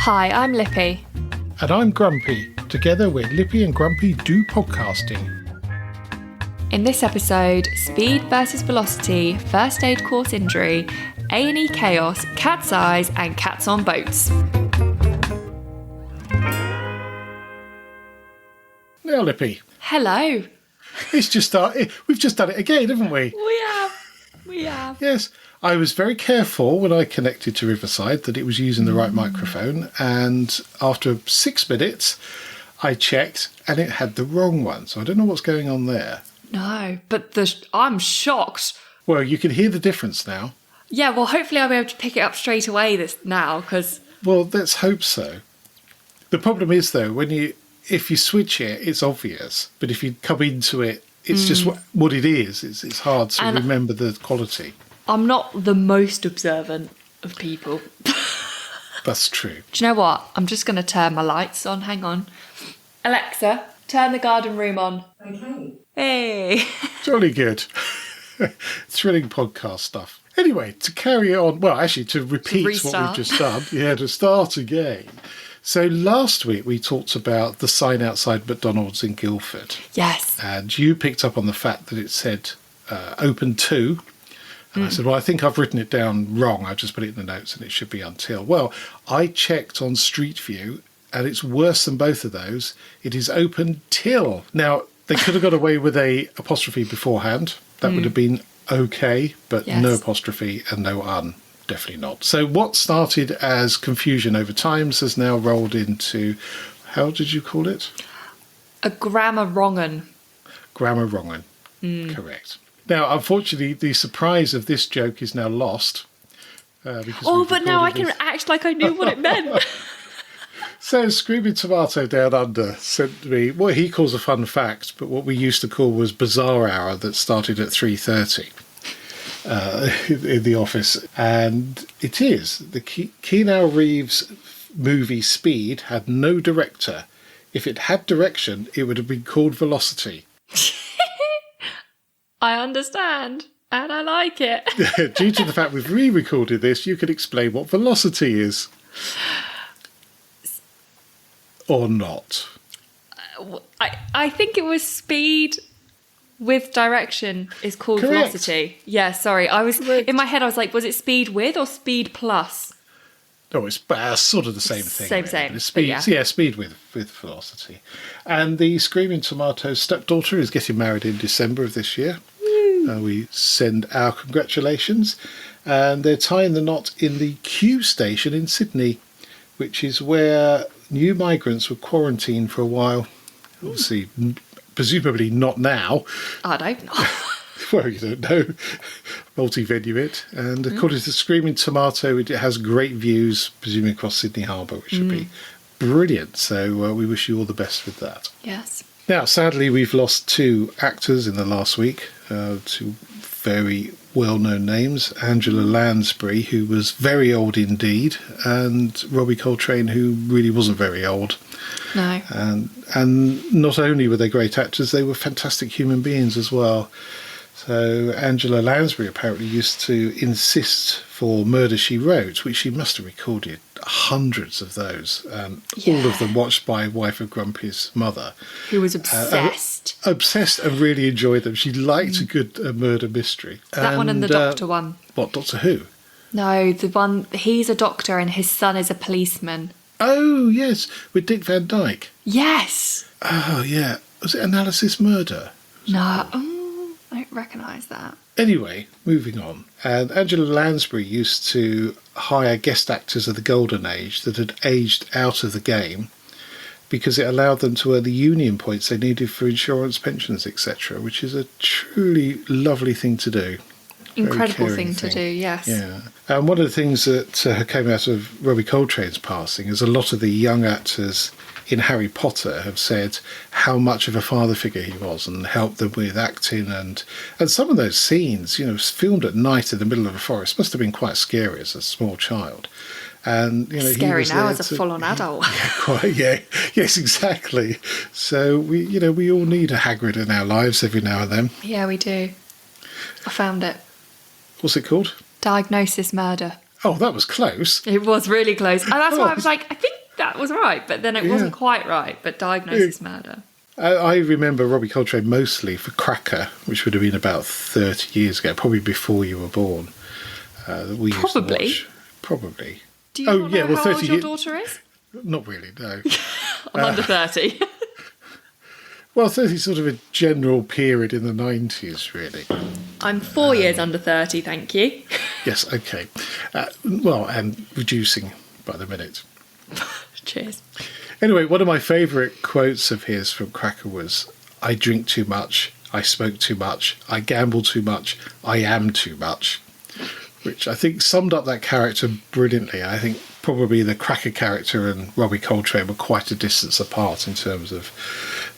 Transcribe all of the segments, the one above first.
Hi, I'm Lippy. And I'm Grumpy. Together we're Lippy and Grumpy Do Podcasting. In this episode, speed versus velocity, first aid course injury, A&E chaos, cat's eyes and cats on boats. Now, Lippy. Hello. It's just we've just done it again, haven't we? We have. Yes. I was very careful when I connected to Riverside that it was using the right microphone, and after 6 minutes I checked and it had the wrong one, so I don't know what's going on there. No, but I'm shocked. Well, you can hear the difference now. Yeah, well, hopefully I'll be able to pick it up straight away because... Well, let's hope so. The problem is, though, if you switch it, it's obvious, but if you come into it, it's just what it is. It's hard to remember the quality. I'm not the most observant of people. That's true. Do you know what? I'm just going to turn my lights on. Hang on. Alexa, turn the garden room on. Okay. Hey. Jolly good. Thrilling podcast stuff. Anyway, to carry on, well, actually to repeat what we've just done. Yeah, to start again. So last week we talked about the sign outside McDonald's in Guildford. Yes. And you picked up on the fact that it said open to. And I said, well, I think I've written it down wrong. I've just put it in the notes and it should be until. Well, I checked on Street View and it's worse than both of those. It is open till. Now, they could have got away with a apostrophe beforehand. That would have been okay, but no apostrophe and no un. Definitely not. So what started as confusion over times has now rolled into, how did you call it? A grammar wrong'un. Grammar wrong'un. Correct. Now, unfortunately, the surprise of this joke is now lost. But now I can act like I knew what it meant. So, Screaming Tomato Down Under sent me what he calls a fun fact, but what we used to call was Bizarre Hour that started at 3:30 in the office. And it is. The Keanu Reeves movie Speed had no director. If it had direction, it would have been called Velocity. I understand, and I like it. Due to the fact we've re-recorded this, you can explain what velocity is. Or not. I think it was speed with direction is called Correct. velocity. Yeah, sorry. In my head, I was like, was it speed with or speed plus? No, it's sort of the same thing. Same. It's speed, yeah, speed with velocity. And the Screaming Tomatoes stepdaughter is getting married in December of this year. We send our congratulations. And they're tying the knot in the Q station in Sydney, which is where new migrants were quarantined for a while. Obviously, presumably not now. I don't know. Well, you don't know. Multi-venue it. And according to Screaming Tomato, it has great views, presumably across Sydney Harbour, which should be brilliant. So we wish you all the best with that. Yes. Now, sadly, we've lost 2 actors in the last week, 2 very well-known names. Angela Lansbury, who was very old indeed, and Robbie Coltrane, who really wasn't very old. No. And not only were they great actors, they were fantastic human beings as well. So Angela Lansbury apparently used to insist for Murder, She Wrote, which she must have recorded hundreds of those, all of them watched by wife of Grumpy's mother. Who was obsessed. Obsessed and really enjoyed them. She liked a good murder mystery. That one and the Doctor one. What, Doctor Who? No, the one, he's a doctor and his son is a policeman. Oh, yes, with Dick Van Dyke. Yes. Oh, yeah. Was it Analysis Murder? No, I don't recognise that. Anyway, moving on. And Angela Lansbury used to hire guest actors of the Golden Age that had aged out of the game because it allowed them to earn the union points they needed for insurance, pensions, etc., which is a truly lovely thing to do. Incredible thing to do, yes. Yeah. And one of the things that came out of Robbie Coltrane's passing is a lot of the young actors in Harry Potter have said how much of a father figure he was and helped them with acting. And some of those scenes, filmed at night in the middle of a forest must have been quite scary as a small child. And scary he was now as a full-on adult. Yeah, quite. Yeah, yes, exactly. So we all need a Hagrid in our lives every now and then. Yeah, we do. I found it. What's it called? Diagnosis Murder. Oh, that was close. It was really close. And that's why I was like, I think that was right, but then it wasn't quite right. But diagnosis murder. I remember Robbie Coltrane mostly for Cracker, which would have been about 30 years ago, probably before you were born. That we used to watch. Probably. Do you know how old your daughter is? Not really, no. I'm under 30. Well, 30 is sort of a general period in the 90s, really. I'm 4 years under 30, thank you. Yes, okay. And reducing by the minute. Cheers. Anyway, one of my favourite quotes of his from Cracker was, I drink too much, I smoke too much, I gamble too much, I am too much. Which I think summed up that character brilliantly. I think probably the Cracker character and Robbie Coltrane were quite a distance apart in terms of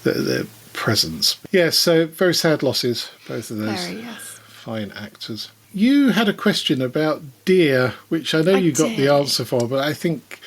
their presence. Yeah, so very sad losses, both of those fine actors. You had a question about Dear, which I know you got the answer for, but I think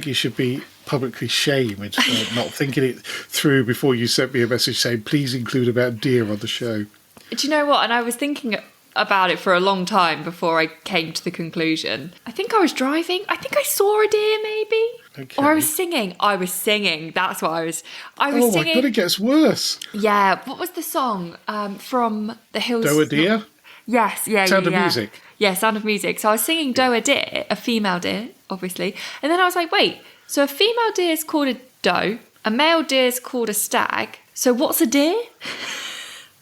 you should be publicly shamed for not thinking it through before you sent me a message saying, please include about Dear on the show. Do you know what? And I was thinking about it for a long time before I came to the conclusion. I think I was driving. I think I saw a deer, maybe. Okay. Or I was singing. That's what I was singing. Oh my God, it gets worse. Yeah. What was the song from The Hills? Doe a Deer? Yes. Yeah. Sound of Music. Yeah, Sound of Music. So I was singing Doe a Deer, a female deer, obviously. And then I was like, wait, so a female deer is called a doe, a male deer is called a stag. So what's a deer?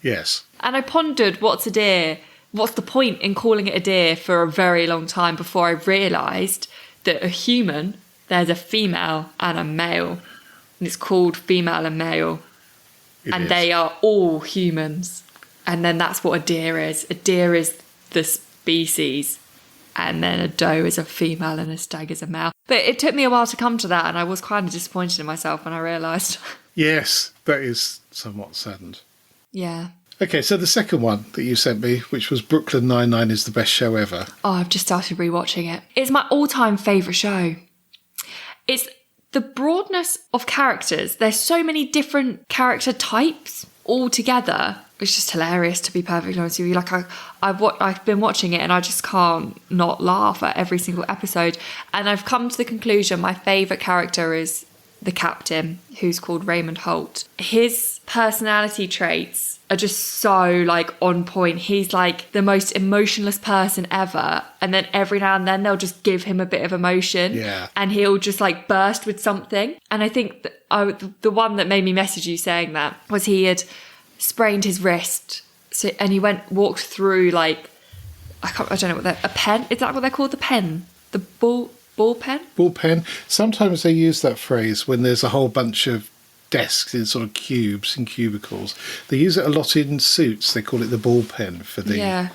Yes. And I pondered, what's a deer? What's the point in calling it a deer for a very long time before I realised that a human, there's a female and a male. And it's called female and male. And they are all humans. And then that's what a deer is. A deer is the species. And then a doe is a female and a stag is a male. But it took me a while to come to that, and I was kind of disappointed in myself when I realised. Yes, that is somewhat saddened. Yeah. Okay, so the second one that you sent me, which was Brooklyn Nine-Nine is the best show ever. Oh, I've just started rewatching it. It's my all-time favourite show. It's the broadness of characters. There's so many different character types all together. It's just hilarious, to be perfectly honest with you. Like, I've been watching it and I just can't not laugh at every single episode. And I've come to the conclusion my favourite character is the captain, who's called Raymond Holt. His personality traits are just so, like, on point. He's, like, the most emotionless person ever. And then every now and then they'll just give him a bit of emotion. Yeah. And he'll just, like, burst with something. And I think the one that made me message you saying that was he had sprained his wrist. And he walked through, like, I don't know what a pen? Is that what they're called? The pen? The ball pen? Ball pen. Sometimes they use that phrase when there's a whole bunch of desks in sort of cubes and cubicles. They use it a lot in suits. They call it the ball pen for the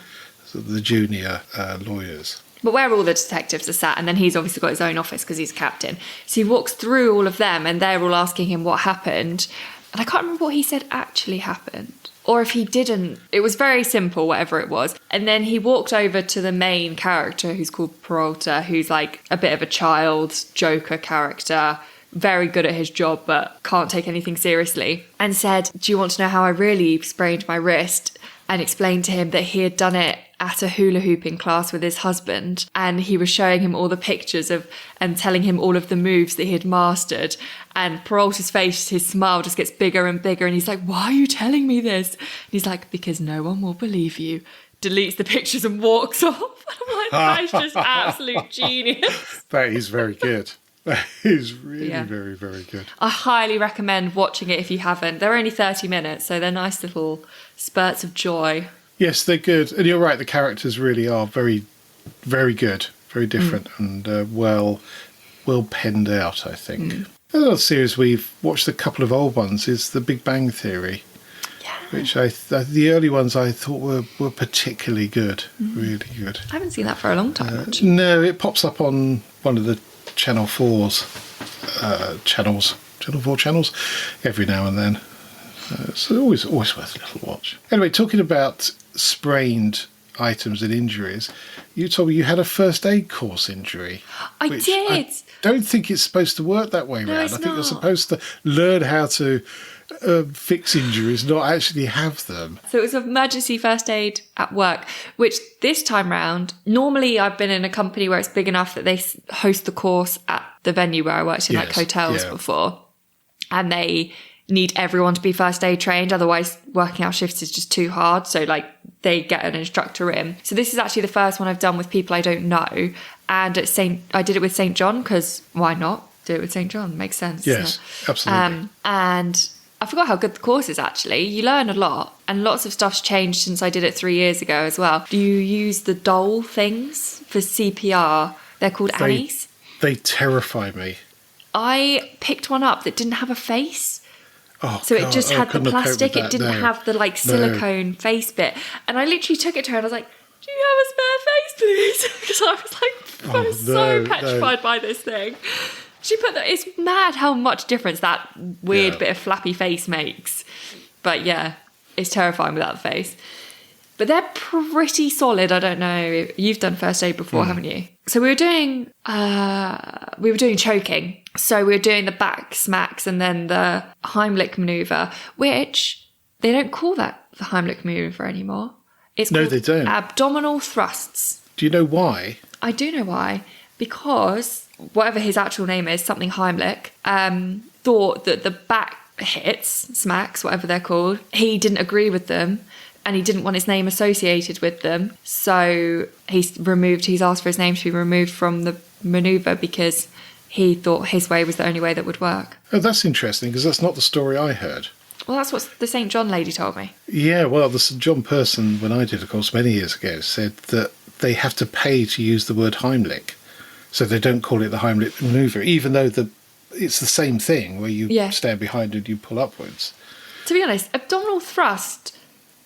junior lawyers. But where all the detectives are sat, and then he's obviously got his own office because he's captain. So he walks through all of them and they're all asking him what happened. And I can't remember what he said actually happened. Or if he didn't. It was very simple, whatever it was. And then he walked over to the main character, who's called Peralta, who's like a bit of a child joker character, very good at his job but can't take anything seriously, and said, do you want to know how I really sprained my wrist? And explained to him that he had done it at a hula hooping class with his husband, and he was showing him all the pictures of and telling him all of the moves that he had mastered. And Peralta's face, his smile just gets bigger and bigger, and he's like, why are you telling me this? And he's like, because no one will believe you. Deletes the pictures and walks off. I'm like, that is just absolute genius. That is very good. That is really very, very good. I highly recommend watching it if you haven't. They're only 30 minutes, so they're nice little spurts of joy. Yes, they're good. And you're right, the characters really are very, very good, very different and well penned out, I think. Another series we've watched, a couple of old ones, is The Big Bang Theory, which the early ones I thought were particularly good, really good. I haven't seen that for a long time, actually. No, it pops up on one of the Channel 4's channels, Channel 4 channels, every now and then. It's always worth a little watch. Anyway, talking about sprained items and injuries, you told me you had a first aid course injury. I did. I don't think it's supposed to work that way around. It's I think you're not. supposed to learn how to fix injuries, not actually have them. So it was emergency first aid at work, which this time round, normally I've been in a company where it's big enough that they host the course at the venue where I worked in, like hotels before. And they need everyone to be first aid trained. Otherwise, working out shifts is just too hard. So like they get an instructor in. So this is actually the first one I've done with people I don't know. And I did it with St. John because why not do it with St. John? Makes sense. Yes, absolutely. And I forgot how good the course is actually. You learn a lot and lots of stuff's changed since I did it 3 years ago as well. Do you use the dole things for CPR? They're called Annies. They terrify me. I picked one up that didn't have a face. Oh, so it just had the plastic. It didn't have the like silicone face bit. And I literally took it to her and I was like, do you have a spare face, please? Because I was like, I was so petrified by this thing. She put that. It's mad how much difference that weird bit of flappy face makes. But yeah, it's terrifying without the face. But they're pretty solid. I don't know. You've done first aid before, haven't you? So we were doing choking. So we were doing the back smacks and then the Heimlich maneuver, which they don't call that the Heimlich maneuver anymore. It's called they don't. Abdominal thrusts. Do you know why? I do know why. Because whatever his actual name is, something Heimlich, thought that the back hits, smacks, whatever they're called, he didn't agree with them. And he didn't want his name associated with them. So he's asked for his name to be removed from the manoeuvre because he thought his way was the only way that would work. Oh, that's interesting because that's not the story I heard. Well, that's what the St. John lady told me. Yeah, well, the St. John person, when I did a course many years ago, said that they have to pay to use the word Heimlich. So they don't call it the Heimlich manoeuvre, even though it's the same thing where you stand behind and you pull upwards. To be honest, abdominal thrust...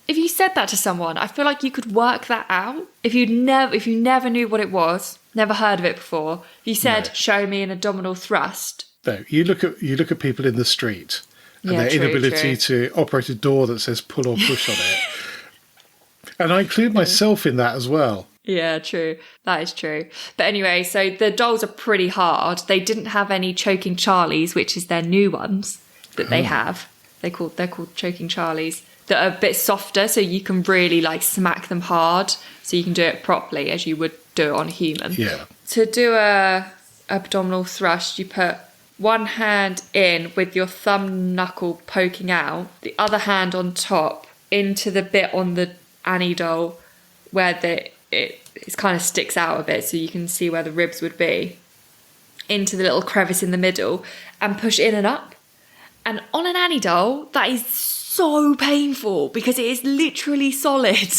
If you said that to someone, I feel like you could work that out. If you never knew what it was, never heard of it before, if you said, show me an abdominal thrust. No, you look at people in the street and their inability to operate a door that says pull or push on it. And I include myself in that as well. Yeah, true. That is true. But anyway, so the dolls are pretty hard. They didn't have any choking Charlies, which is their new ones that they have. They're called choking Charlies. That are a bit softer, so you can really like smack them hard, so you can do it properly as you would do it on a human. Yeah. To do a abdominal thrust, you put one hand in with your thumb knuckle poking out, the other hand on top into the bit on the Annie doll where it kind of sticks out a bit, so you can see where the ribs would be, into the little crevice in the middle, and push in and up. And on an Annie doll, that is so painful because it is literally solid.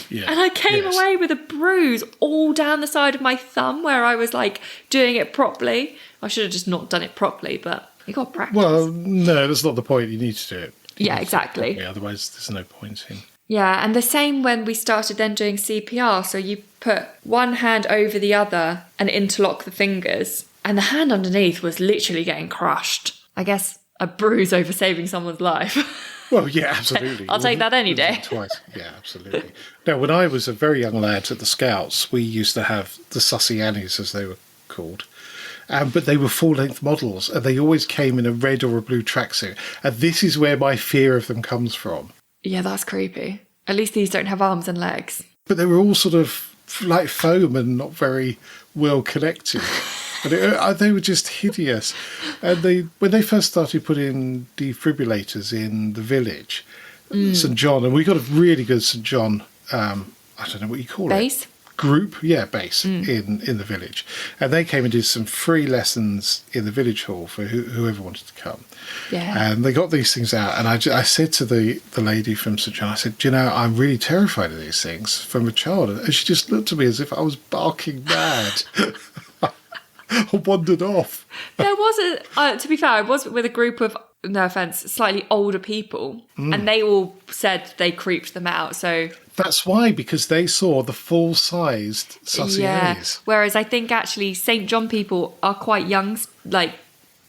Yeah. And I came away with a bruise all down the side of my thumb where I was like doing it properly. I should have just not done it properly, but you got practice. Well, no, that's not the point. You need to do it. Yeah, exactly. Otherwise, there's no point in. Yeah, and the same when we started then doing CPR. So you put one hand over the other and interlock the fingers. And the hand underneath was literally getting crushed. I guess a bruise over saving someone's life. Well, yeah, absolutely. I'll take that any day. Twice. Yeah, absolutely. Now, when I was a very young lad at the Scouts, we used to have the Sussy Annies, as they were called. But they were full-length models, and they always came in a red or a blue tracksuit. And this is where my fear of them comes from. Yeah, that's creepy. At least these don't have arms and legs. But they were all sort of like foam and not very well connected. And they were just hideous. And when they first started putting defibrillators in the village, St. John, and we got a really good St. John, I don't know what you call base? It. Group, base in the village. And they came and did some free lessons in the village hall for whoever wanted to come. Yeah. And they got these things out. And I said to the lady from St. John, I said, do you know, I'm really terrified of these things from a child. And she just looked at me as if I was barking mad. I wandered off. There was to be fair, I was with a group of, no offence, slightly older people, and they all said they creeped them out. So that's why, because they saw the full-sized Sussy Annies. Whereas I think actually St. John people are quite young. Like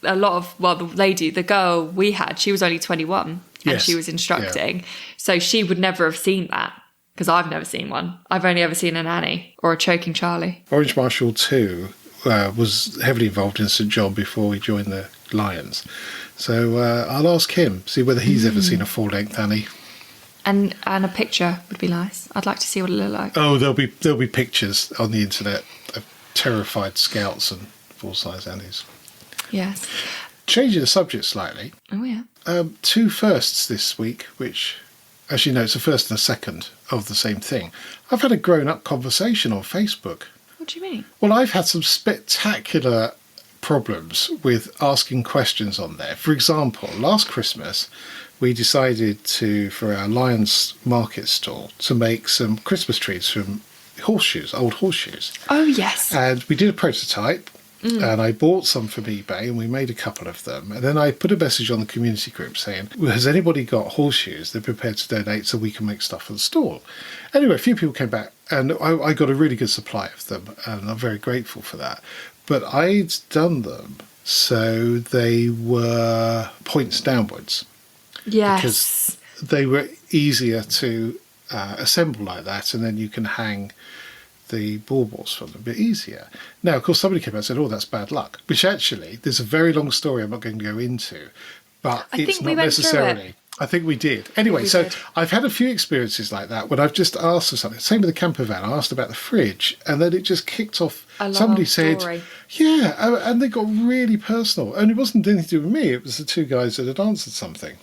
a lot of, the girl we had, she was only 21 and she was instructing, so she would never have seen that Because I've never seen one. I've only ever seen a nanny or a choking Charlie. Orange Marshal 2 was heavily involved in St John before he joined the Lions. So I'll ask him, see whether he's ever seen a full-length Annie. And a picture would be nice. I'd like to see what it looked like. Oh, there'll be pictures on the internet of terrified scouts and full-size Annies. Yes. Changing the subject slightly. Oh, yeah. 2 firsts this week, which, as you know, it's a first and a second of the same thing. I've had a grown-up conversation on Facebook. What do you mean? Well, I've had some spectacular problems with asking questions on there. For example, last Christmas, we decided for our Lions market stall, to make some Christmas trees from horseshoes, old horseshoes. Oh, yes. And we did a prototype, and I bought some from eBay, and we made a couple of them. And then I put a message on the community group saying, has anybody got horseshoes they're prepared to donate so we can make stuff for the stall? Anyway, a few people came back, and I got a really good supply of them, and I'm very grateful for that. But I'd done them so they were points downwards. Yes. Because they were easier to assemble like that, and then you can hang the baubles from them a bit easier. Now, of course, somebody came out and said, oh, that's bad luck, which actually, there's a very long story I'm not going to go into, but it's not necessarily. I think we did. Anyway, so I've had a few experiences like that when I've just asked for something. Same with the camper van. I asked about the fridge, and then it just kicked off. Somebody said, yeah, and they got really personal. And it wasn't anything to do with me. It was the 2 guys that had answered something.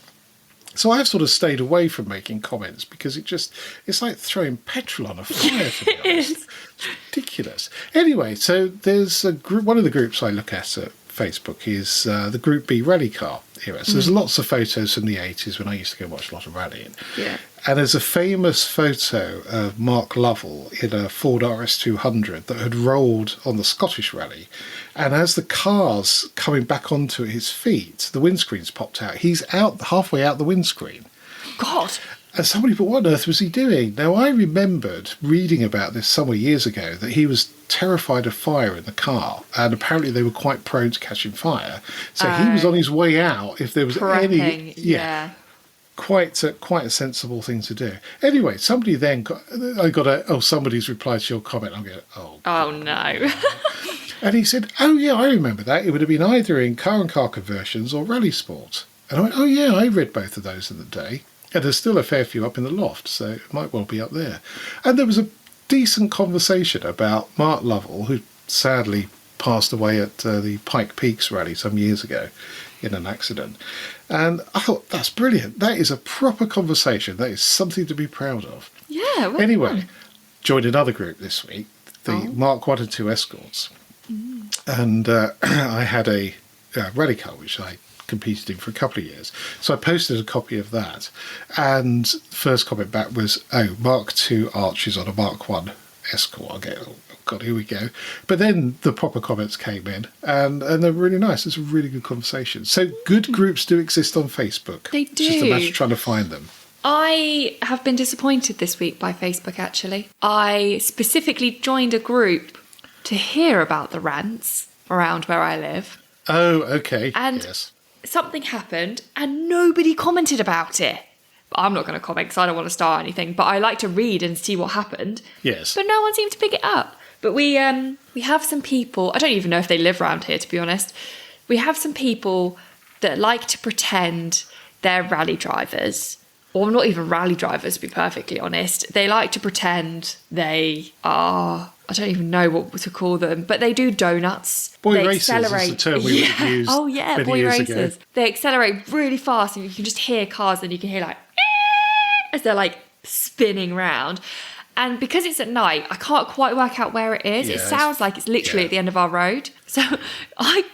So I've sort of stayed away from making comments because it's like throwing petrol on a fire, to be honest. It's ridiculous. Anyway, so there's a group. One of the groups I look at Facebook is the Group B rally car era. So there's lots of photos from the 80s when I used to go watch a lot of rallying. Yeah. And there's a famous photo of Mark Lovell in a Ford RS200 that had rolled on the Scottish rally. And as the car's coming back onto his feet, the windscreen's popped out. He's out halfway out the windscreen. God. And somebody thought, what on earth was he doing? Now, I remembered reading about this somewhere years ago, that he was terrified of fire in the car, and apparently they were quite prone to catching fire. So he was on his way out if there was any... Yeah. Quite a sensible thing to do. Anyway, somebody then somebody's replied to your comment. I'm going, oh no. And he said, oh yeah, I remember that. It would have been either in car and car conversions or rally sport. And I went, oh yeah, I read both of those in the day. And there's still a fair few up in the loft, so it might well be up there. And there was a decent conversation about Mark Lovell, who sadly passed away at the Pike Peaks rally some years ago in an accident. And I thought, that's brilliant. That is a proper conversation. That is something to be proud of. Yeah. Well anyway, joined another group this week, the Mark 1 and 2 Escorts. And I had a rally car, which I competed in for a couple of years. So I posted a copy of that. And the first comment back was, Mark 2 Arches on a Mark 1 Escort. I go, oh God, here we go. But then the proper comments came in, and they're really nice. It's a really good conversation. So good groups do exist on Facebook. They do. It's just a matter of trying to find them. I have been disappointed this week by Facebook, actually. I specifically joined a group to hear about the rants around where I live. Oh, okay. And yes. Something happened and nobody commented about it. I'm not going to comment because I don't want to start anything, but I like to read and see what happened. Yes. But no one seemed to pick it up. But we have some people, I don't even know if they live around here, to be honest. We have some people that like to pretend they're rally drivers, or not even rally drivers, to be perfectly honest. They like to pretend they are, I don't even know what to call them, but they do donuts. Boy races is the term we would have used. Oh yeah, boy races. Ago. They accelerate really fast and you can just hear cars and you can hear like, as they're like spinning round. And because it's at night, I can't quite work out where it is. Yeah, it sounds like it's literally at the end of our road. So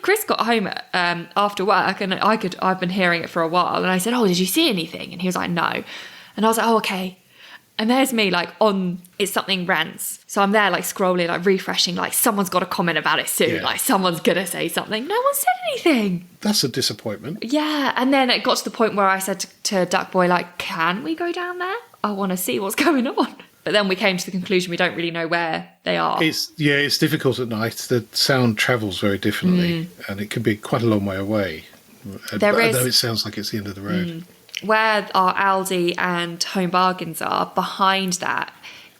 Chris got home after work and I've been hearing it for a while. And I said, oh, did you see anything? And he was like, no. And I was like, oh, okay. And there's me like on It's Something Rants. So I'm there like scrolling, like refreshing, like someone's got to comment about it soon. Yeah. Like someone's going to say something. No one said anything. That's a disappointment. Yeah. And then it got to the point where I said to Duck Boy, like, can we go down there? I want to see what's going on. But then we came to the conclusion we don't really know where they are. It's difficult at night. The sound travels very differently and it can be quite a long way away. Although it sounds like it's the end of the road. where our Aldi and Home Bargains are, behind that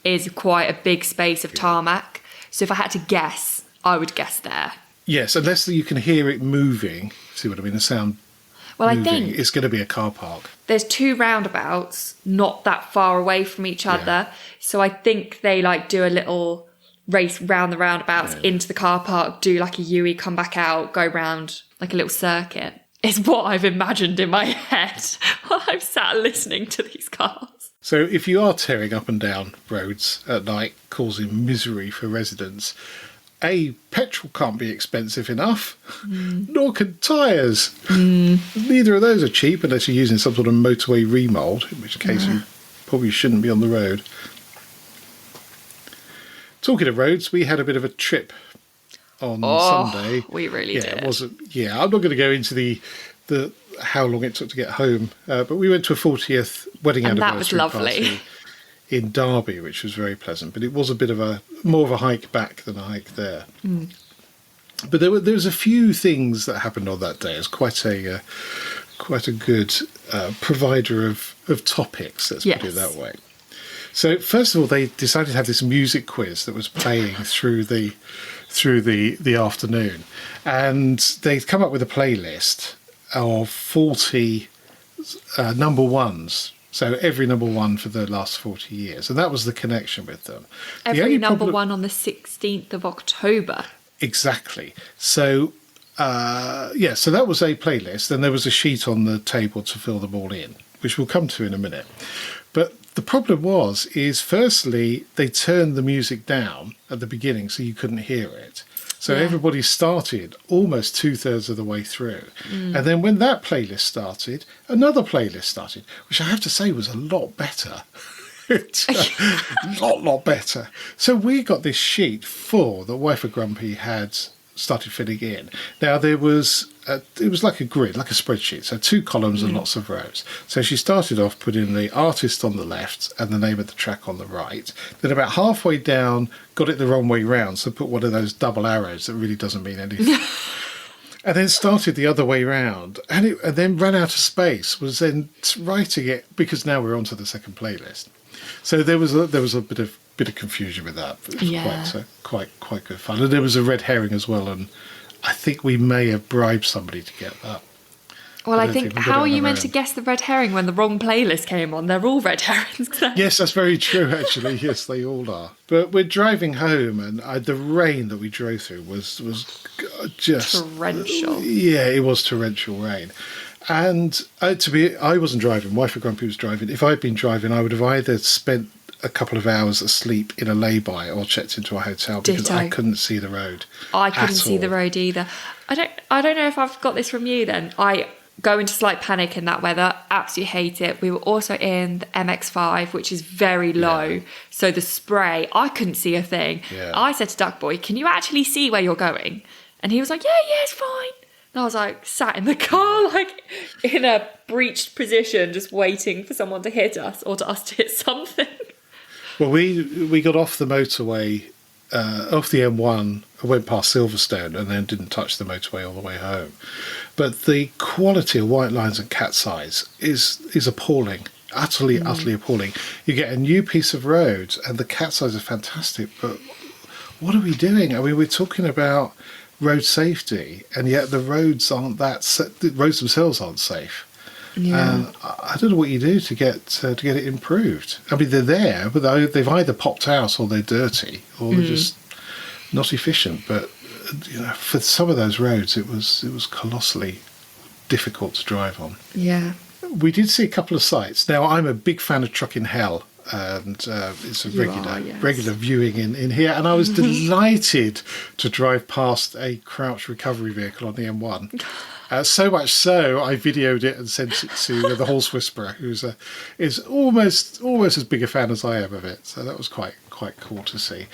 is quite a big space of tarmac. So if I had to guess, I would guess there. Yes, unless you can hear it moving. See what I mean? The sound moving. I think it's going to be a car park. There's 2 roundabouts not that far away from each other. So I think they like do a little race round the roundabouts into the car park, do like a U-E, come back out, go round like a little circuit. Is what I've imagined in my head while I'm sat listening to these cars. So if you are tearing up and down roads at night, causing misery for residents, petrol can't be expensive enough, nor can tyres. Neither of those are cheap unless you're using some sort of motorway remould, in which case you probably shouldn't be on the road. Talking of roads, we had a bit of a trip on Sunday. We really did. It wasn't. Yeah, I'm not going to go into the how long it took to get home, but we went to a 40th wedding anniversary party in Derby, which was very pleasant. But it was a bit of more of a hike back than a hike there. But there was a few things that happened on that day. It was quite a good provider of topics. Let's put it that way. So first of all, they decided to have this music quiz that was playing through the afternoon, and they'd come up with a playlist of 40 number ones. So every number one for the last 40 years, and that was the connection with them. Every number one on the 16th of October. Exactly. So so that was a playlist, and there was a sheet on the table to fill them all in, which we'll come to in a minute. But the problem is firstly, they turned the music down at the beginning so you couldn't hear it. So everybody started almost 2/3 of the way through. And then when that playlist started, another playlist started, which I have to say was a lot better. lot better. So we got this sheet full that Wife of Grumpy had started filling in. Now it was like a grid, like a spreadsheet, so 2 columns and lots of rows. So she started off putting the artist on the left and the name of the track on the right. Then about halfway down, got it the wrong way round, so put one of those double arrows that really doesn't mean anything. And then started the other way round, and then ran out of space, was then writing it, because now we're onto the second playlist. So there was a bit of confusion with that. But it was quite good fun. And there was a red herring as well, and I think we may have bribed somebody to get that. Well, I think how are you meant to guess the red herring when the wrong playlist came on? They're all red herrings. Yes, that's very true, actually. Yes, they all are. But we're driving home, and the rain that we drove through was just torrential. Yeah, it was torrential rain. And I wasn't driving. Wife of Grumpy was driving. If I'd been driving, I would have either spent a couple of hours asleep in a lay-by or checked into a hotel because I couldn't see the road. I couldn't see the road either. I don't know if I've got this from you then. I go into slight panic in that weather, absolutely hate it. We were also in the MX5, which is very low. So the spray, I couldn't see a thing. Yeah. I said to Duck Boy, can you actually see where you're going? And he was like, yeah, it's fine. And I was like, sat in the car, like in a breached position, just waiting for someone to hit us or to us to hit something. Well, we got off the motorway, off the M1, went past Silverstone and then didn't touch the motorway all the way home. But the quality of white lines and cat's eyes is appalling, utterly appalling. You get a new piece of road and the cat's eyes are fantastic, but what are we doing? I mean, we're talking about road safety, and yet the roads the roads themselves aren't safe. Yeah. And I don't know what you do to get it improved. I mean, they're there, but they've either popped out or they're dirty or they're just not efficient. But for some of those roads, it was colossally difficult to drive on. Yeah, we did see a couple of sites. Now, I'm a big fan of Truck in Hell, and it's a regular viewing in here. And I was delighted to drive past a crouch recovery vehicle on the M1. So much so, I videoed it and sent it to the Horse Whisperer, who is almost as big a fan as I am of it. So that was quite cool to see.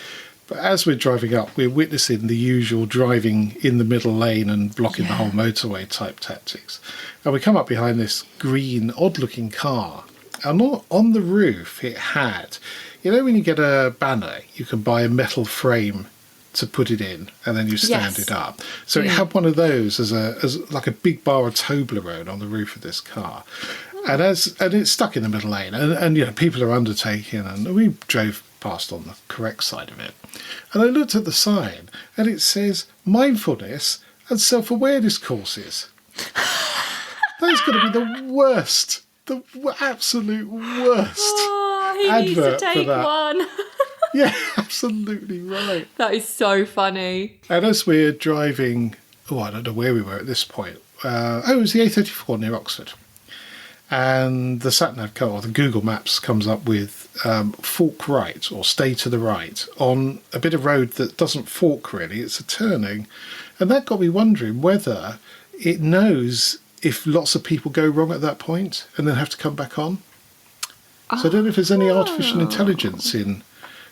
But as we're driving up, we're witnessing the usual driving in the middle lane and blocking the whole motorway type tactics. And we come up behind this green, odd-looking car. And on the roof, it had, when you get a banner, you can buy a metal frame to put it in, and then you stand it up. So it had one of those as like a big bar of Toblerone on the roof of this car. And it's stuck in the middle lane, and you know, people are undertaking, and we drove past on the correct side of it. And I looked at the sign, and it says mindfulness and self-awareness courses. That's going to be the worst, the absolute worst he needs to advert for take that. one. Yeah, absolutely right. That is so funny. And as we're driving, I don't know where we were at this point. It was the A34 near Oxford. And the sat-nav or the Google Maps comes up with fork right or stay to the right on a bit of road that doesn't fork really, it's a turning. And that got me wondering whether it knows if lots of people go wrong at that point and then have to come back on. So I don't know if there's any artificial intelligence in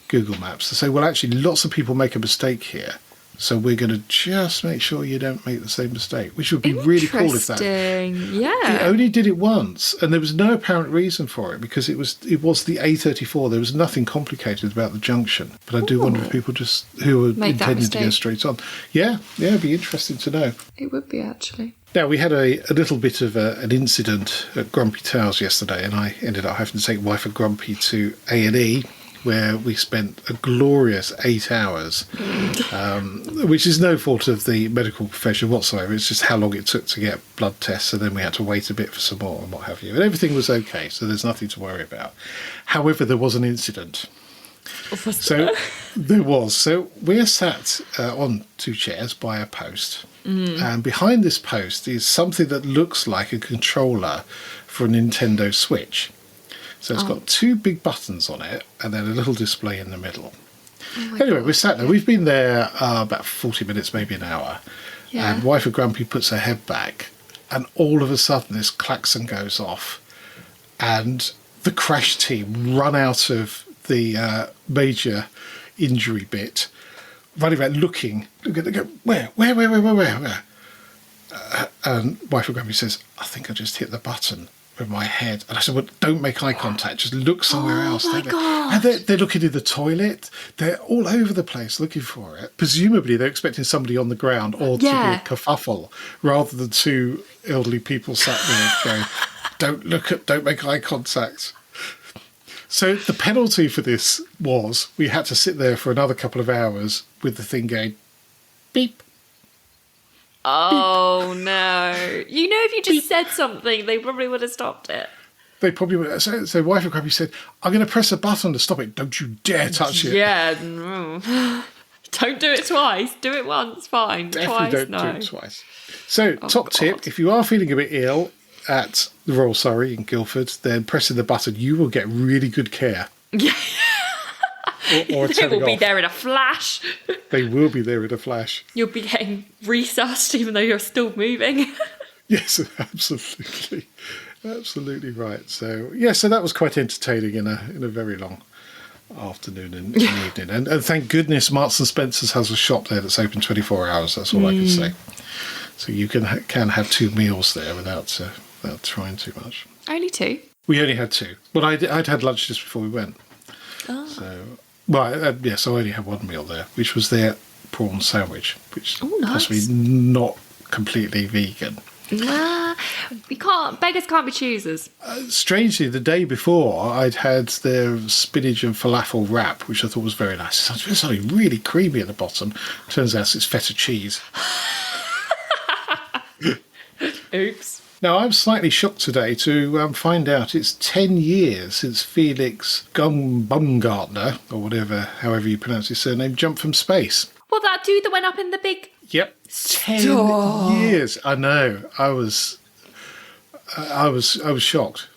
Google Maps to say, well, actually, lots of people make a mistake here. So we're going to just make sure you don't make the same mistake, which would be really cool if that. Yeah. It only did it once, and there was no apparent reason for it because it was the A34. There was nothing complicated about the junction. But I do wonder if people who were intending to go straight on. Yeah, it'd be interesting to know. It would be, actually. Now, we had a little bit of an incident at Grumpy Towers yesterday, and I ended up having to take wife and Grumpy to A&E, where we spent a glorious 8 hours, which is no fault of the medical profession whatsoever. It's just how long it took to get blood tests, and then we had to wait a bit for some more and what have you. And everything was okay, so there's nothing to worry about. However, there was an incident. There was. So we're sat on 2 chairs by a post, and behind this post is something that looks like a controller for a Nintendo Switch. So it's got 2 big buttons on it and then a little display in the middle. Anyway, we're sat there. We've been there about 40 minutes, maybe an hour. Yeah. And wife of Grumpy puts her head back, and all of a sudden this klaxon goes off, and the crash team run out of the major injury bit, running around looking. They go, where? And wife of Grumpy says, I think I just hit the button with my head. And I said, well, don't make eye contact, just look somewhere else. Oh my God. And they're looking in the toilet, they're all over the place looking for it. Presumably they're expecting somebody on the ground or to be a kerfuffle, rather than 2 elderly people sat there going, don't make eye contact. So the penalty for this was we had to sit there for another couple of hours with the thing going beep. Oh, no. You know, if you just said something, they probably would have stopped it. They probably would have. So wife of Grumpy said, I'm going to press a button to stop it. Don't you dare touch it. Yeah. Don't do it twice. Do it once, fine. Definitely don't do it twice. So, top tip, if you are feeling a bit ill at the Royal Surrey in Guildford, then pressing the button, you will get really good care. Yeah. Or they will be there in a flash. They will be there in a flash. You'll be getting resuscitated even though you're still moving. Yes, absolutely. Absolutely right. So, so that was quite entertaining in a very long afternoon and evening. And thank goodness Marks and Spencer's has a shop there that's open 24 hours. That's all I can say. So you can have 2 meals there without trying too much. Only 2? We only had 2. Well, I'd had lunch just before we went. Oh. So, so I only had 1 meal there, which was their prawn sandwich, which is possibly not completely vegan. Beggars can't be choosers. Strangely, the day before, I'd had their spinach and falafel wrap, which I thought was very nice. It's something really creamy at the bottom. Turns out it's feta cheese. Oops. Now, I'm slightly shocked today to find out it's 10 years since Felix Baumgartner, or however you pronounce his surname, jumped from space. Well, that dude that went up in the big... Yep. 10 years. I know. I was shocked.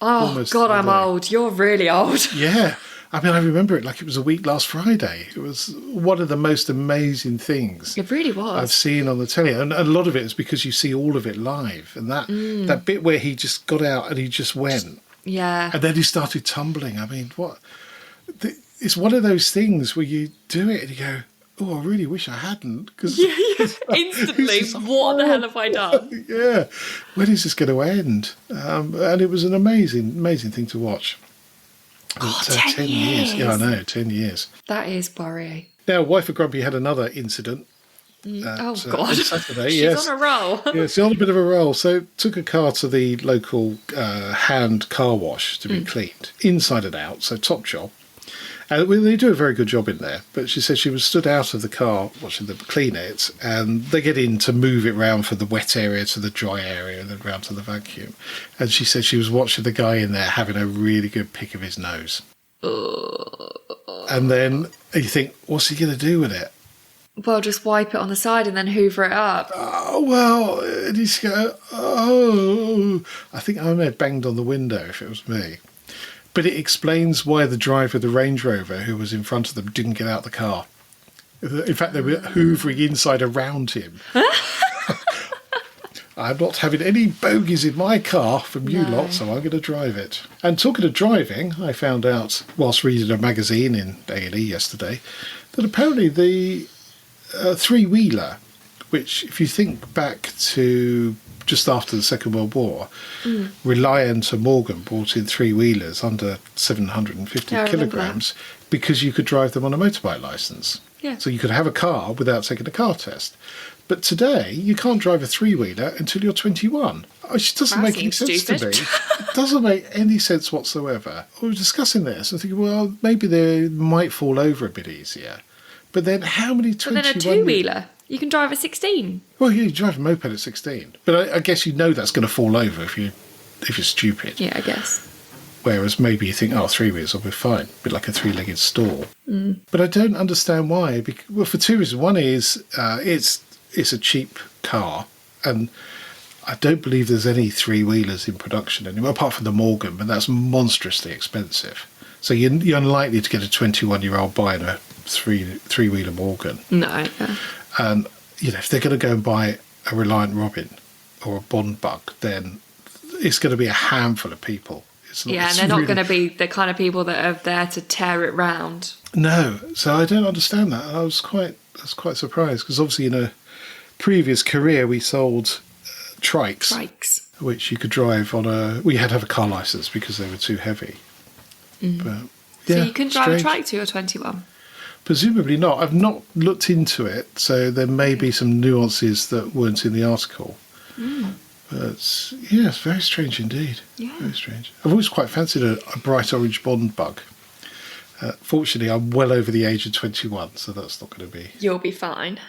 Oh, Almost God, I'm old. You're really old. Yeah. I mean, I remember it like it was a week last Friday. It was one of the most amazing things. It really was. I've seen on the telly. And a lot of it is because you see all of it live. And that bit where he just got out and he just went. Yeah. And then he started tumbling. I mean, it's one of those things where you do it and you go, oh, I really wish I hadn't. Cause instantly, what the hell have I done? Yeah. When is this going to end? And it was an amazing thing to watch. Oh, But, 10 years. Yeah, I know, 10 years. That is worrying. Now, wife of Grumpy had another incident. Oh, God. On Saturday. She's Yes. on a roll. Yeah, she's on a bit of a roll. So took a car to the local hand car wash to be cleaned, inside and out, so top job. And they do a very good job in there. But she said she was stood out of the car watching them clean it, and they get in to move it round from the wet area to the dry area and then round to the vacuum. And she said she was watching the guy in there having a really good pick of his nose. And then you think, what's he going to do with it? Well, just wipe it on the side and then hoover it up. Oh, well, and he's go, oh. I think I may have banged on the window if it was me. But it explains why the driver of the Range Rover who was in front of them didn't get out of the car. In fact, they were hoovering inside around him. I'm not having any bogies in my car from you lot, so I'm going to drive it. And talking of driving, I found out, whilst reading a magazine in A&E yesterday, that apparently the three-wheeler, which, if you think back to just after the Second World War, Reliant and Morgan brought in three-wheelers under 750 kilograms because you could drive them on a motorbike licence. Yeah. So you could have a car without taking a car test. But today, you can't drive a three-wheeler until you're 21. Which doesn't make any sense to me. It doesn't make any sense whatsoever. We were discussing this and thinking, well, maybe they might fall over a bit easier. But then how many 21... But then a two-wheeler, you can drive at 16. Well, you drive a moped at 16. But I guess you know that's going to fall over if you're stupid. Yeah, I guess. Whereas maybe you think, oh, three-wheels will be fine. A bit like a three-legged stool. But I don't understand why. Well, for two reasons. One is it's a cheap car, and I don't believe there's any three-wheelers in production anymore, apart from the Morgan, but that's monstrously expensive. So you're unlikely to get a 21-year-old buying a three-wheeler Morgan. No. And, if they're going to go and buy a Reliant Robin or a Bond Bug, then it's going to be a handful of people. And they're not going to be the kind of people that are there to tear it round. No, so I don't understand that. I was quite surprised, because obviously in a previous career we sold trikes, which you could drive on we had to have a car licence because they were too heavy. But, so you can drive a trike till you're 21? Presumably not. I've not looked into it, so there may be some nuances that weren't in the article. But it's very strange indeed. Yeah. Very strange. I've always quite fancied a bright orange Bond Bug. Fortunately, I'm well over the age of 21, so that's not going to be... You'll be fine.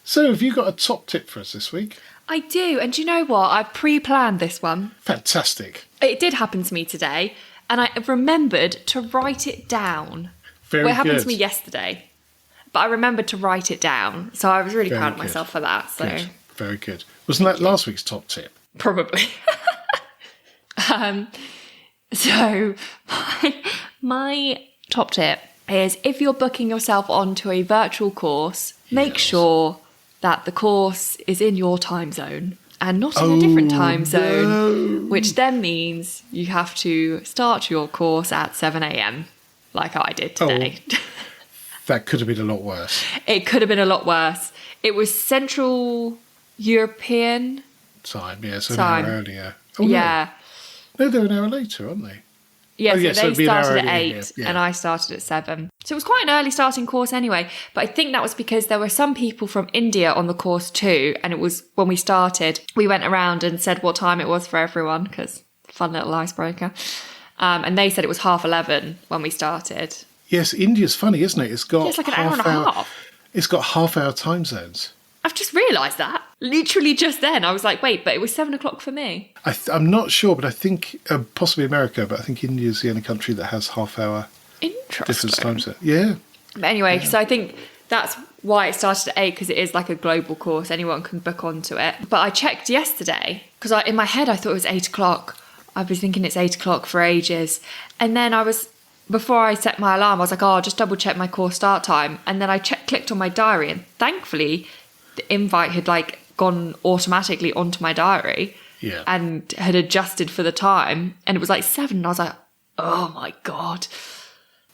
So, have you got a top tip for us this week? I do, and do you know what? I pre-planned this one. Fantastic. It did happen to me today, and I remembered to write it down. Very good. It happened to me yesterday, but I remembered to write it down, so I was really proud of myself for that. So. Good. Very good. Wasn't that last week's top tip? Probably. So, my top tip is, if you're booking yourself onto a virtual course, make sure that the course is in your time zone and not in a different time zone, which then means you have to start your course at 7 a.m, like I did today. That could have been a lot worse. It could have been a lot worse. It was Central European time, so an hour earlier. Yeah. No, they're an hour later, aren't they? Yeah, so so they started at 8 and I started at 7. So it was quite an early starting course anyway. But I think that was because there were some people from India on the course too. And it was when we started, we went around and said what time it was for everyone, because fun little icebreaker. And they said it was 11:30 when we started. Yes, India's funny, isn't it? It's like an hour and a half. It's got half-hour time zones. I've just realised that. Literally just then. I was like, wait, but it was 7 o'clock for me. I'm not sure, but I think, possibly America, but I think India's the only country that has half-hour difference time zone. Yeah. But anyway, so I think that's why it started at 8, because it is like a global course. Anyone can book onto it. But I checked yesterday, because in my head I thought it was 8 o'clock. I was thinking it's 8 o'clock for ages. And then before I set my alarm, I was like, I'll just double check my course start time. And then I clicked on my diary, and thankfully the invite had gone automatically onto my diary and had adjusted for the time, and it was 7, and I was like, oh my God.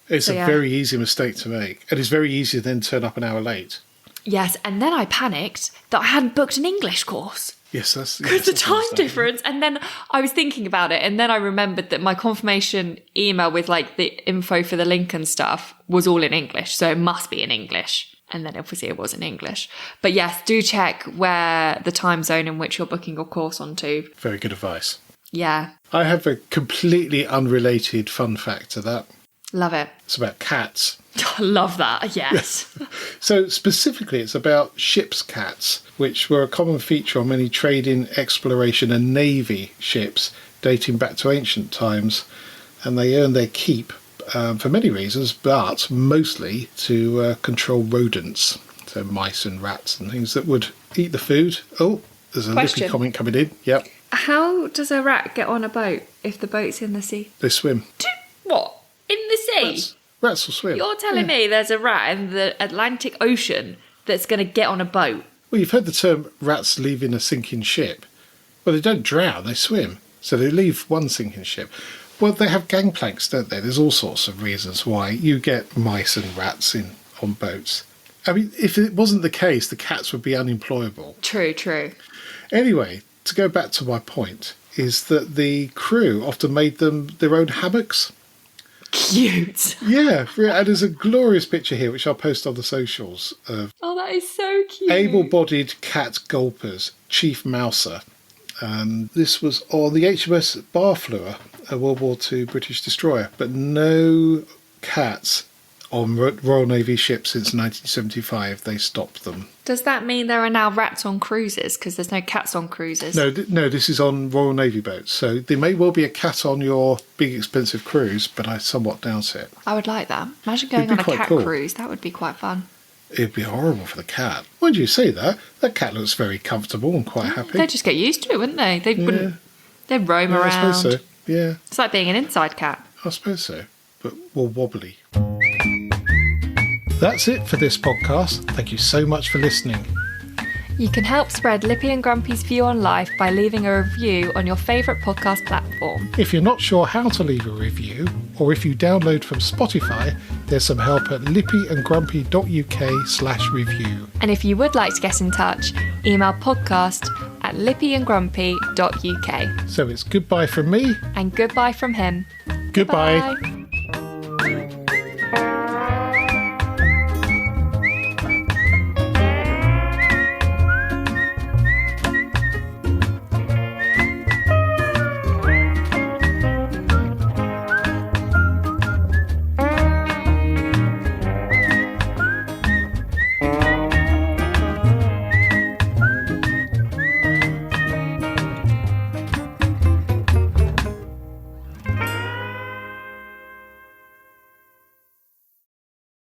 It's a very easy mistake to make, and it's very easy to then turn up an hour late. Yes, and then I panicked that I hadn't booked an English course. Yes, that's... Because the time difference, and then I was thinking about it, and then I remembered that my confirmation email with the info for the link and stuff was all in English, so it must be in English. And then obviously it was in English. But yes, do check where the time zone in which you're booking your course onto. Very good advice. Yeah. I have a completely unrelated fun fact to that. Love it. It's about cats. I love that, yes. So specifically, it's about ship's cats, which were a common feature on many trading, exploration and navy ships dating back to ancient times. And they earned their keep for many reasons, but mostly to control rodents. So mice and rats and things that would eat the food. Oh, there's a Lippy comment coming in. Yep. How does a rat get on a boat if the boat's in the sea? They swim. What? In the sea? Rats will swim. You're telling me there's a rat in the Atlantic Ocean that's going to get on a boat? Well, you've heard the term rats leaving a sinking ship. Well, they don't drown, they swim. So they leave one sinking ship. Well, they have gangplanks, don't they? There's all sorts of reasons why you get mice and rats on boats. I mean, if it wasn't the case, the cats would be unemployable. True. Anyway, to go back to my point, is that the crew often made them their own hammocks. Cute. Yeah, and there's a glorious picture here, which I'll post on the socials, of that is so cute. able-bodied cat gulpers, Chief Mouser. This was on the HMS Barfleur, a World War II British destroyer, but no cats on Royal Navy ships since 1975. They stopped them. Does that mean there are now rats on cruises? Because there's no cats on cruises. No, this is on Royal Navy boats. So there may well be a cat on your big expensive cruise, but I somewhat doubt it. I would like that. Imagine going on a cat cruise. That would be quite fun. It'd be horrible for the cat. Why do you say that? That cat looks very comfortable and quite happy. They'd just get used to it, wouldn't they? They wouldn't. They'd roam around. I suppose so. Yeah. It's like being an inside cat. I suppose so, but more wobbly. That's it for this podcast. Thank you so much for listening. You can help spread Lippy and Grumpy's view on life by leaving a review on your favourite podcast platform. If you're not sure how to leave a review, or if you download from Spotify, there's some help at lippyandgrumpy.uk/review. And if you would like to get in touch, email podcast@lippyandgrumpy.uk. So it's goodbye from me. And goodbye from him. Goodbye. Goodbye.